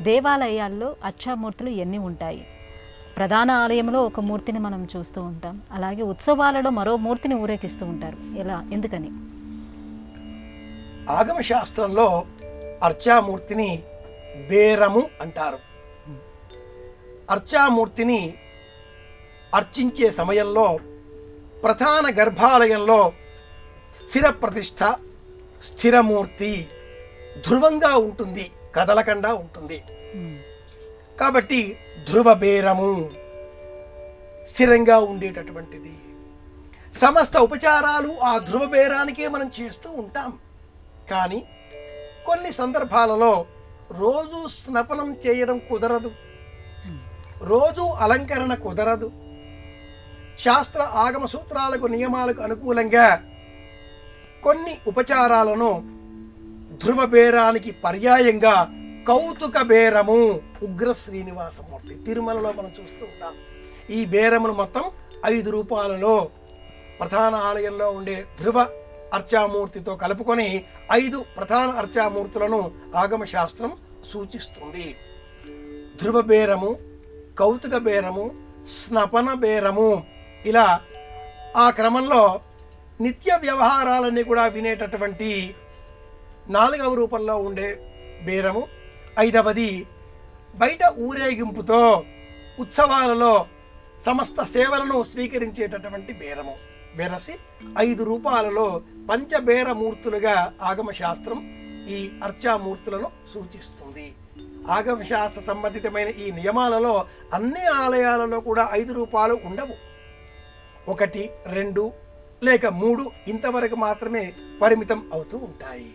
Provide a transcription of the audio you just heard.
దేవాలయాల్లో అర్చామూర్తులు ఎన్ని ఉంటాయి? ప్రధాన ఆలయంలో ఒక మూర్తిని మనం చూస్తూ ఉంటాం, అలాగే ఉత్సవాలలో మరో మూర్తిని ఊరేగిస్తూ ఉంటారు. ఎలా, ఎందుకని? ఆగమ శాస్త్రంలో అర్చామూర్తిని బేరము అంటారు. అర్చామూర్తిని అర్చించే సమయంలో ప్రధాన గర్భాలయంలో స్థిర ప్రతిష్ఠ, స్థిరమూర్తి ధ్రువంగా ఉంటుంది, కదలకుండా ఉంటుంది. కాబట్టి ధ్రువ బేరము స్థిరంగా ఉండేటటువంటిది. సమస్త ఉపచారాలు ఆ ధ్రువ బేరానికే మనం చేస్తూ ఉంటాం. కానీ కొన్ని సందర్భాలలో రోజు స్నపనం చేయడం కుదరదు, రోజు అలంకరణ కుదరదు. శాస్త్ర ఆగమ సూత్రాలకు నియమాలకు అనుకూలంగా కొన్ని ఉపచారాలను ధ్రువ బేరానికి పర్యాయంగా కౌతుక బేరము, ఉగ్ర శ్రీనివాసమూర్తి తిరుమలలో మనం చూస్తూ ఉంటాం. ఈ బేరమును మొత్తం 5 రూపాలలో ప్రధాన ఆలయంలో ఉండే ధ్రువ అర్చామూర్తితో కలుపుకొని 5 ప్రధాన అర్చామూర్తులను ఆగమ శాస్త్రం సూచిస్తుంది. ధ్రువ బేరము, కౌతుక బేరము, స్నపన బేరము, ఇలా ఆ క్రమంలో నిత్య వ్యవహారాలన్నీ కూడా వినేటటువంటి 4వ రూపంలో ఉండే బేరము. 5వది బయట ఊరేగింపుతో ఉత్సవాలలో సమస్త సేవలను స్వీకరించేటటువంటి బేరము. వెరసి 5 రూపాలలో పంచబేరమూర్తులుగా ఆగమశాస్త్రం ఈ అర్చామూర్తులను సూచిస్తుంది. ఆగమశాస్త్ర సంబంధితమైన ఈ నియమాలలో అన్ని ఆలయాలలో కూడా 5 రూపాలు ఉండవు. 1, 2 లేక 3 ఇంతవరకు మాత్రమే పరిమితం అవుతూ ఉంటాయి.